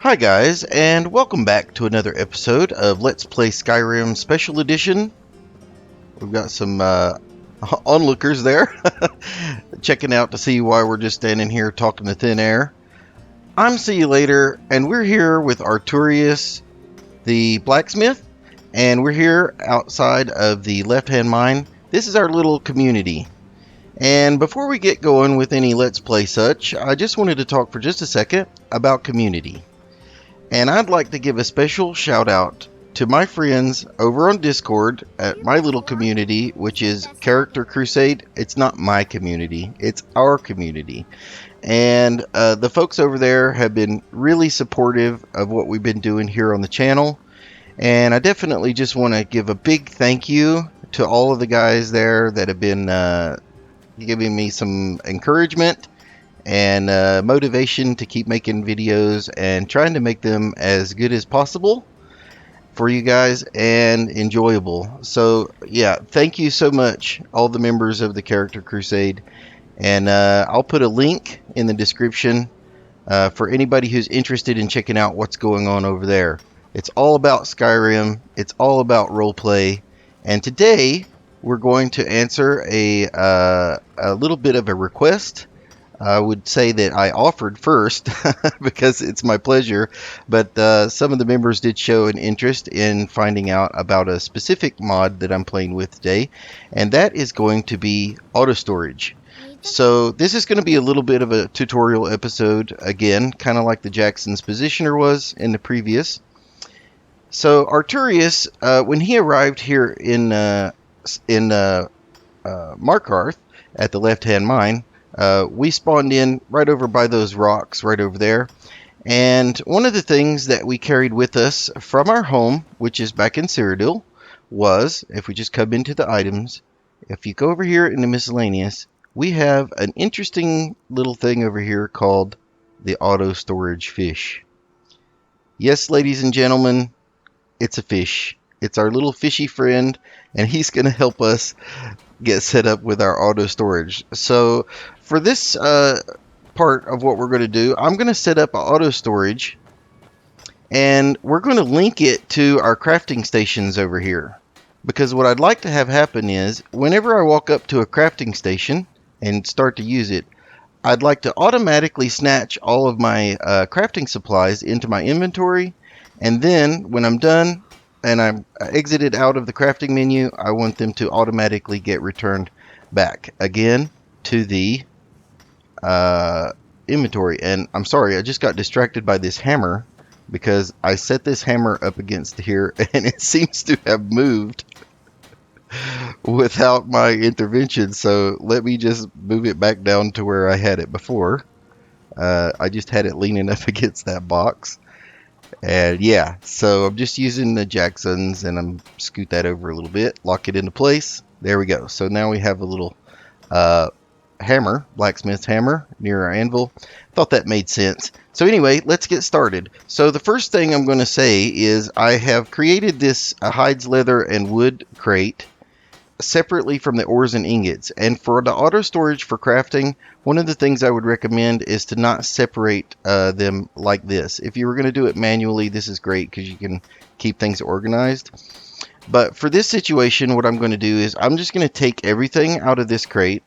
Hi guys, and welcome back to another episode of Let's Play Skyrim Special Edition. We've got some onlookers there, checking out to see why we're just standing here talking to thin air. I'm See You Later, and we're here with Artorius, the blacksmith, and we're here outside of the left-hand mine. This is our little community. And before we get going with any Let's Play such, I just wanted to talk for just a second about community. And I'd like to give a special shout out to my friends over on Discord at my little community, which is Character Crusade. It's not my community, it's our community. And the folks over there have been really supportive of what we've been doing here on the channel. And I definitely just want to give a big thank you to all of the guys there that have been giving me some encouragement and motivation to keep making videos and trying to make them as good as possible for you guys and enjoyable. So yeah, thank you so much, all the members of the Character Crusade. And I'll put a link in the description for anybody who's interested in checking out what's going on over there. It's all about Skyrim. It's all about roleplay. And today we're going to answer a little bit of a request. I would say that I offered first because it's my pleasure, but some of the members did show an interest in finding out about a specific mod that I'm playing with today, and that is going to be auto storage. So this is going to be a little bit of a tutorial episode, again, kind of like the Jackson's Positioner was in the previous. So Artorius, when he arrived here in Markarth at the left-hand mine, we spawned in right over by those rocks right over there. And one of the things that we carried with us from our home, which is back in Cyrodiil, was, if we just come into the items, if you go over here in the miscellaneous, we have an interesting little thing over here called the auto storage fish. Yes, ladies and gentlemen, it's a fish. It's our little fishy friend, and he's going to help us get set up with our auto storage. So for this part of what we're going to do, I'm going to set up an auto storage, and we're going to link it to our crafting stations over here. Because what I'd like to have happen is, whenever I walk up to a crafting station and start to use it, I'd like to automatically snatch all of my crafting supplies into my inventory, and then when I'm done and I'm exited out of the crafting menu, I want them to automatically get returned back again to the inventory. And I'm sorry, I just got distracted by this hammer because I set this hammer up against here and it seems to have moved without my intervention. So let me just move it back down to where I had it before. I just had it leaning up against that box. And yeah, so I'm just using the Jacksons, and I'm scoot that over a little bit, lock it into place. There we go. So now we have a little hammer, blacksmith's hammer, near our anvil. Thought that made sense. So anyway, let's get started. So the first thing I'm going to say is I have created this hides, leather, and wood crate separately from the ores and ingots. And for the auto storage for crafting, one of the things I would recommend is to not separate them like this. If you were going to do it manually, this is great because you can keep things organized. But for this situation, what I'm going to do is I'm just going to take everything out of this crate,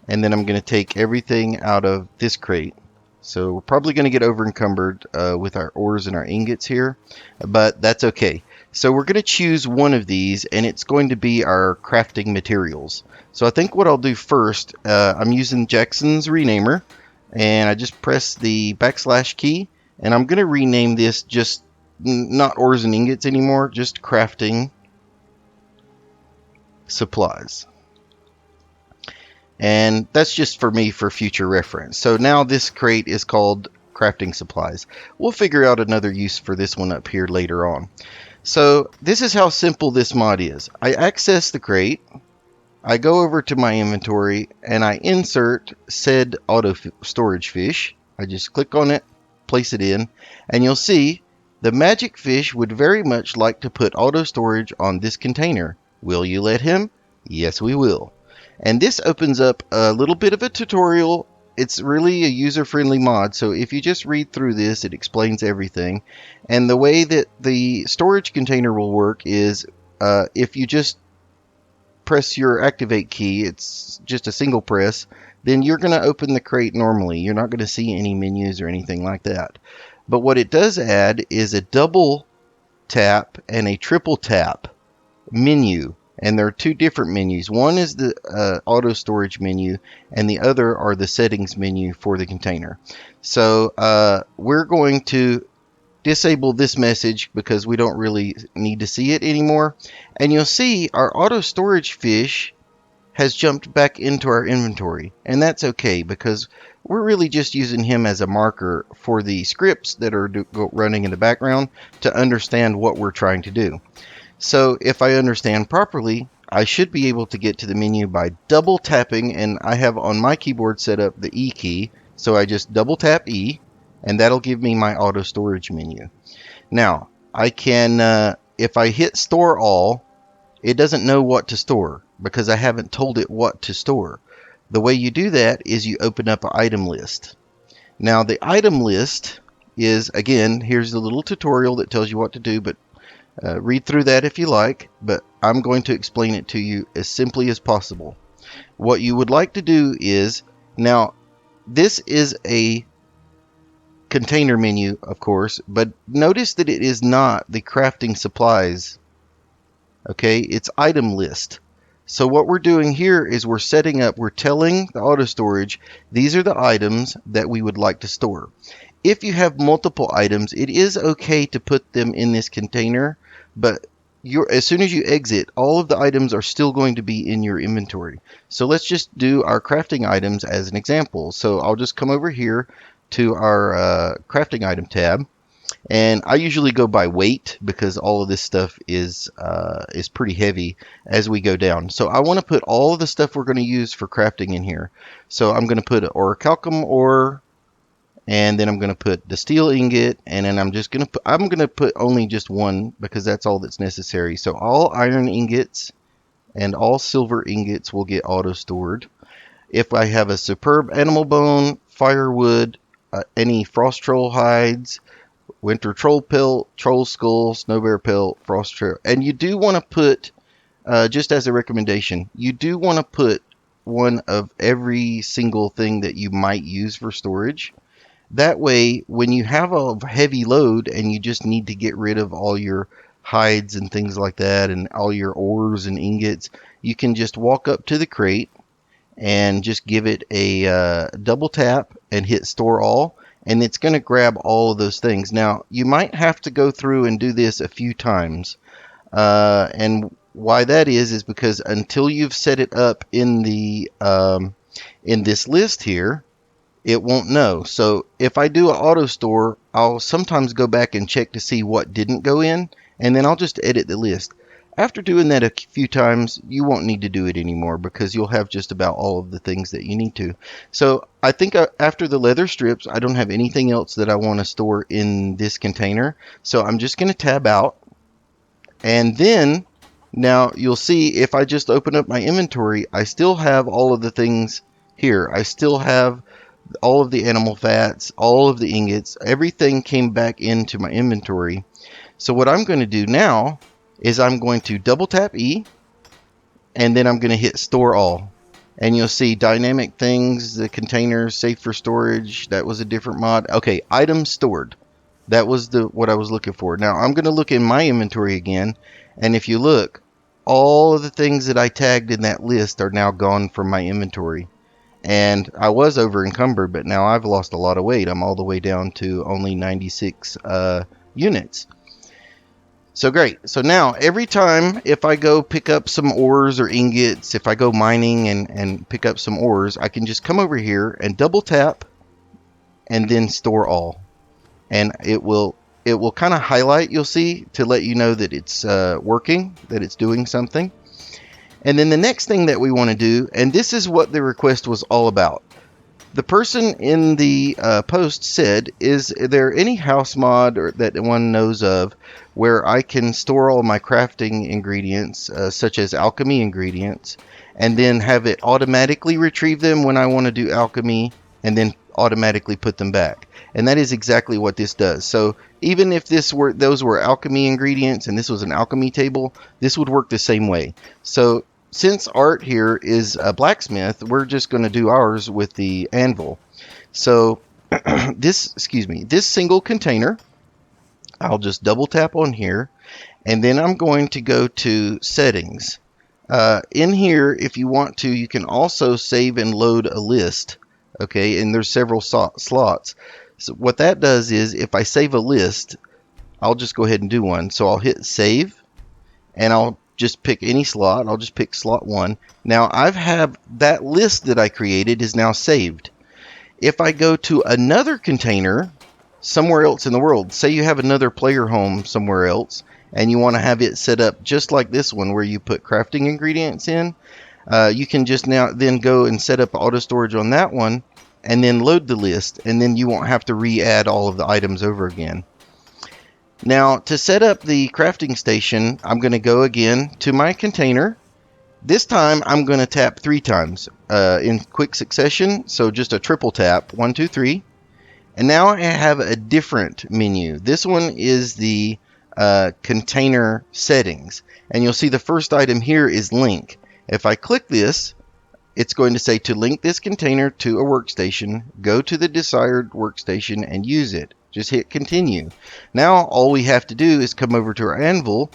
and then I'm going to take everything out of this crate. So we're probably going to get over encumbered with our ores and our ingots here, but that's okay. So we're going to choose one of these, and it's going to be our crafting materials. So I think what I'll do first, I'm using Jackson's renamer, and I just press the / key, and I'm going to rename this just not ores and ingots anymore, just crafting supplies. And that's just for me for future reference. So now this crate is called crafting supplies. We'll figure out another use for this one up here later on. So this is how simple this mod is. I access the crate, I go over to my inventory, and I insert said auto storage fish. I just click on it, place it in, and you'll see the magic fish would very much like to put auto storage on this container. Will you let him? Yes, we will. And this opens up a little bit of a tutorial it's really a user-friendly mod. So if you just read through this, it explains everything. And the way that the storage container will work is if you just press your activate key, it's just a single press, then you're going to open the crate normally. You're not going to see any menus or anything like that. But what it does add is a double tap and a triple tap menu. And there are two different menus. One is the auto storage menu, and the other are the settings menu for the container. So we're going to disable this message because we don't really need to see it anymore. And you'll see our auto storage fish has jumped back into our inventory, and that's okay because we're really just using him as a marker for the scripts that are running in the background to understand what we're trying to do. So if I understand properly, I should be able to get to the menu by double tapping, and I have on my keyboard set up the E key, so I just double tap E, and that'll give me my auto storage menu. Now, I can, if I hit store all, it doesn't know what to store because I haven't told it what to store. The way you do that is you open up an item list. Now, the item list is, again, here's the little tutorial that tells you what to do, but read through that if you like, but I'm going to explain it to you as simply as possible. What you would like to do is, now, this is a container menu, of course, but notice that it is not the crafting supplies. Okay, it's item list. So what we're doing here is we're telling the auto storage, these are the items that we would like to store. If you have multiple items, it is okay to put them in this container, but as soon as you exit, all of the items are still going to be in your inventory. So let's just do our crafting items as an example. So I'll just come over here to our crafting item tab, and I usually go by weight because all of this stuff is pretty heavy as we go down. So I want to put all of the stuff we're going to use for crafting in here. So I'm going to put orichalcum ore, and then I'm going to put the steel ingot, and then I'm going to put only just one because that's all that's necessary. So all iron ingots and all silver ingots will get auto stored. If I have a superb animal bone, firewood, any frost troll hides, winter troll pelt, troll skull, snow bear pelt, frost trail, and you do want to put, just as a recommendation, you do want to put one of every single thing that you might use for storage. That way, when you have a heavy load and you just need to get rid of all your hides and things like that and all your ores and ingots, you can just walk up to the crate and just give it a double tap and hit store all, and it's going to grab all of those things. Now, you might have to go through and do this a few times, and why that is because until you've set it up in the in this list here, it won't know. So if I do an auto store, I'll sometimes go back and check to see what didn't go in, and then I'll just edit the list. After doing that a few times, you won't need to do it anymore because you'll have just about all of the things that you need to. So I think after the leather strips, I don't have anything else that I want to store in this container. So I'm just going to tab out, and then now you'll see if I just open up my inventory, I still have all of the things here. I still have all of the animal fats, all of the ingots, everything came back into my inventory. So what I'm going to do now is I'm going to double tap E, and then I'm going to hit store all. And you'll see dynamic things, the containers, safe for storage. That was a different mod. Okay, items stored. That was what I was looking for. Now I'm going to look in my inventory again, and if you look, all of the things that I tagged in that list are now gone from my inventory. And I was over encumbered, but now I've lost a lot of weight. I'm all the way down to only 96 units. So great. So now every time if I go pick up some ores or ingots, if I go mining and pick up some ores, I can just come over here and double tap and then store all. And it will kind of highlight, you'll see, to let you know that it's working, that it's doing something. And then the next thing that we want to do, and this is what the request was all about. The person in the post said, is there any house mod or that one knows of where I can store all my crafting ingredients, such as alchemy ingredients, and then have it automatically retrieve them when I want to do alchemy, and then automatically put them back. And that is exactly what this does. So even if those were alchemy ingredients and this was an alchemy table, this would work the same way. So since Art here is a blacksmith, we're just going to do ours with the anvil. So this single container, I'll just double tap on here, and then I'm going to go to settings. In here, if you want to, you can also save and load a list. Okay, and there's several slots. So what that does is, if I save a list, I'll just go ahead and do one. So I'll hit save, and I'll just pick any slot. I'll just pick slot 1. Now I have that list that I created is now saved. If I go to another container somewhere else in the world, say you have another player home somewhere else, and you want to have it set up just like this one where you put crafting ingredients in, you can just now then go and set up auto storage on that one and then load the list, and then you won't have to re-add all of the items over again. Now to set up the crafting station, I'm going to go again to my container. This time I'm going to tap 3 times in quick succession, so just a triple tap, 1, 2, 3. And now I have a different menu. This one is the container settings, and you'll see the first item here is link. If I click this, it's going to say to link this container to a workstation, go to the desired workstation and use it. Just hit continue. Now all we have to do is come over to our anvil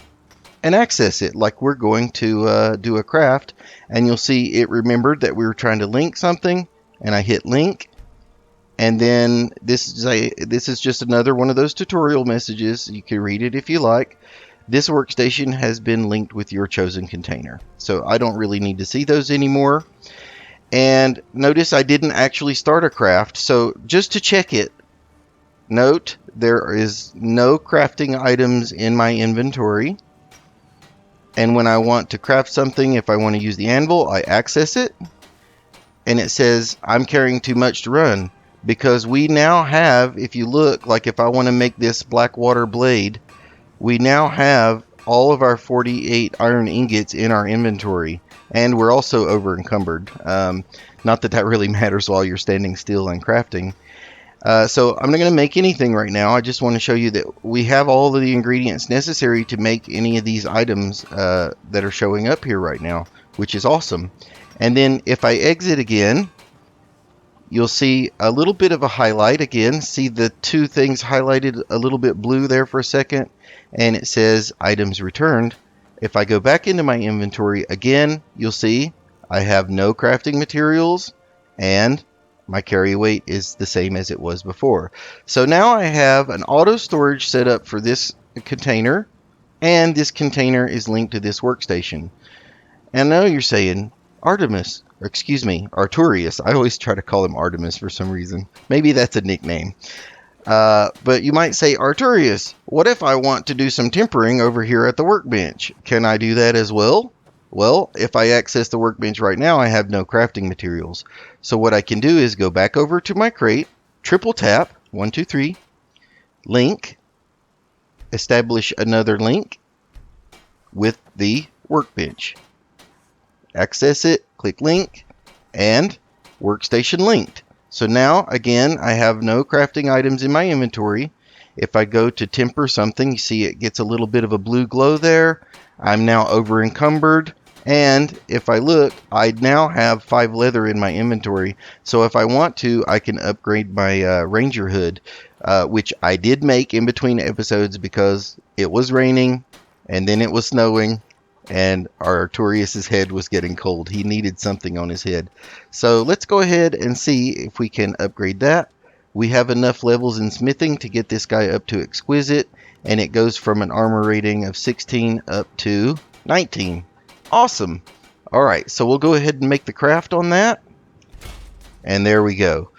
and access it like we're going to do a craft, and you'll see it remembered that we were trying to link something, and I hit link. And then this is just another one of those tutorial messages. You can read it if you like. This workstation has been linked with your chosen container. So I don't really need to see those anymore. And notice I didn't actually start a craft. So just to check it, note there is no crafting items in my inventory. And when I want to craft something, if I want to use the anvil, I access it. And it says I'm carrying too much to run. Because we now have, if you look, like if I want to make this black water blade, we now have all of our 48 iron ingots in our inventory, and we're also over encumbered. Not that that really matters while you're standing still and crafting. So I'm not going to make anything right now. I just want to show you that we have all of the ingredients necessary to make any of these items that are showing up here right now, which is awesome. And then if I exit again, you'll see a little bit of a highlight again. See the 2 things highlighted a little bit blue there for a second, and it says items returned. If I go back into my inventory again, you'll see I have no crafting materials, and my carry weight is the same as it was before. So now I have an auto storage set up for this container, and this container is linked to this workstation. And I know you're saying, Artorius. I always try to call him Artemis for some reason. Maybe that's a nickname. But you might say, Artorius, what if I want to do some tempering over here at the workbench? Can I do that as well? Well, if I access the workbench right now, I have no crafting materials. So what I can do is go back over to my crate, triple tap, 1, 2, 3, link, establish another link with the workbench. Access it, click link, and workstation linked. So now, again, I have no crafting items in my inventory. If I go to temper something, you see it gets a little bit of a blue glow there. I'm now over encumbered. And if I look, I now have 5 leather in my inventory. So if I want to, I can upgrade my ranger hood, which I did make in between episodes because it was raining and then it was snowing. And Artorius' head was getting cold. He needed something on his head. So let's go ahead and see if we can upgrade that. We have enough levels in smithing to get this guy up to exquisite. And it goes from an armor rating of 16 up to 19. Awesome. Alright, so we'll go ahead and make the craft on that. And there we go.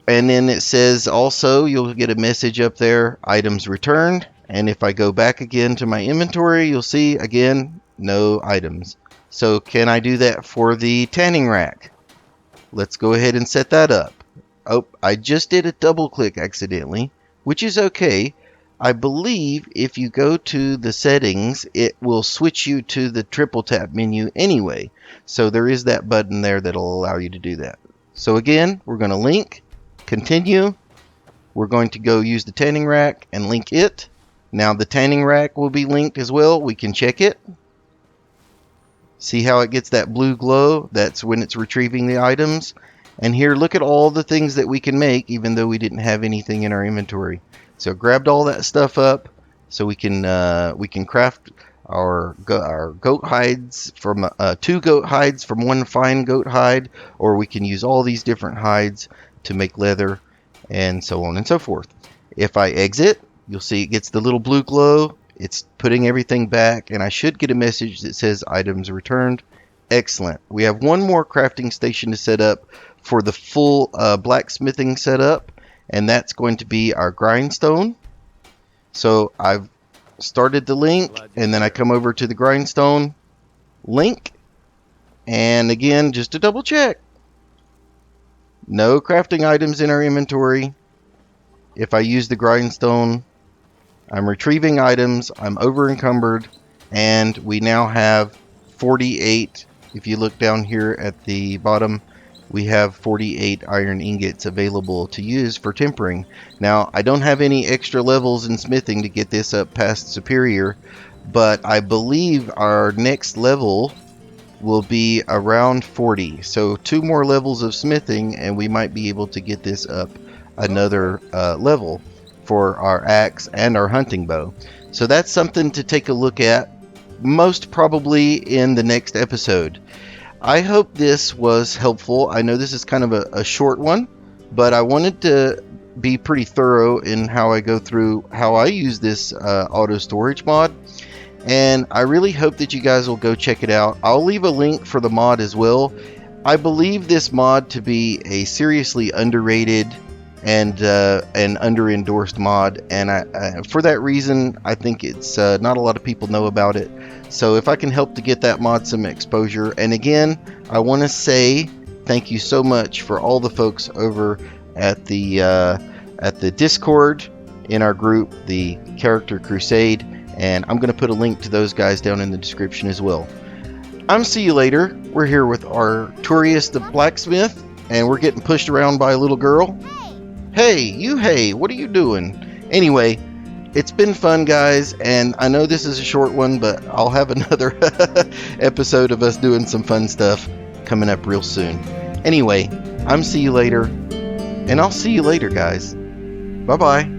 And then it says also, you'll get a message up there, items returned. And if I go back again to my inventory, you'll see, again, no items. So can I do that for the tanning rack? Let's go ahead and set that up. Oh, I just did a double click accidentally, which is okay. I believe if you go to the settings, it will switch you to the triple tap menu anyway. So there is that button there that'll allow you to do that. So again, we're going to link, continue. We're going to go use the tanning rack and link it. Now the tanning rack will be linked as well. We can check it. See how it gets that blue glow? That's when it's retrieving the items. And here, look at all the things that we can make, even though we didn't have anything in our inventory. So grabbed all that stuff up, so we can craft our goat hides from 2 goat hides from 1 fine goat hide, or we can use all these different hides to make leather, and so on and so forth. If I exit, you'll see it gets the little blue glow. It's putting everything back, and I should get a message that says items returned. Excellent. We have one more crafting station to set up for the full blacksmithing setup, and that's going to be our grindstone. So I've started the link, and then I come over to the grindstone link, and again, just to double check, no crafting items in our inventory. If I use the grindstone, I'm retrieving items, I'm over encumbered, and we now have 48. If you look down here at the bottom, we have 48 iron ingots available to use for tempering. Now, I don't have any extra levels in smithing to get this up past superior, but I believe our next level will be around 40. So 2 more levels of smithing and we might be able to get this up another level for our axe and our hunting bow. So that's something to take a look at, most probably in the next episode. I hope this was helpful. I know this is kind of a short one, but I wanted to be pretty thorough in how I go through how I use this auto storage mod, and I really hope that you guys will go check it out. I'll leave a link for the mod as well. I believe this mod to be a seriously underrated and an under-endorsed mod, and for that reason I think it's not a lot of people know about it. So if I can help to get that mod some exposure, and again, I want to say thank you so much for all the folks over at the Discord in our group, the Character Crusade, and I'm going to put a link to those guys down in the description as well. I'm See You Later. We're here with Artorius the blacksmith, and we're getting pushed around by a little girl. Hey, what are you doing? Anyway, it's been fun, guys, and I know this is a short one, but I'll have another episode of us doing some fun stuff coming up real soon. Anyway, I'm See You Later, and I'll see you later, guys. Bye-bye.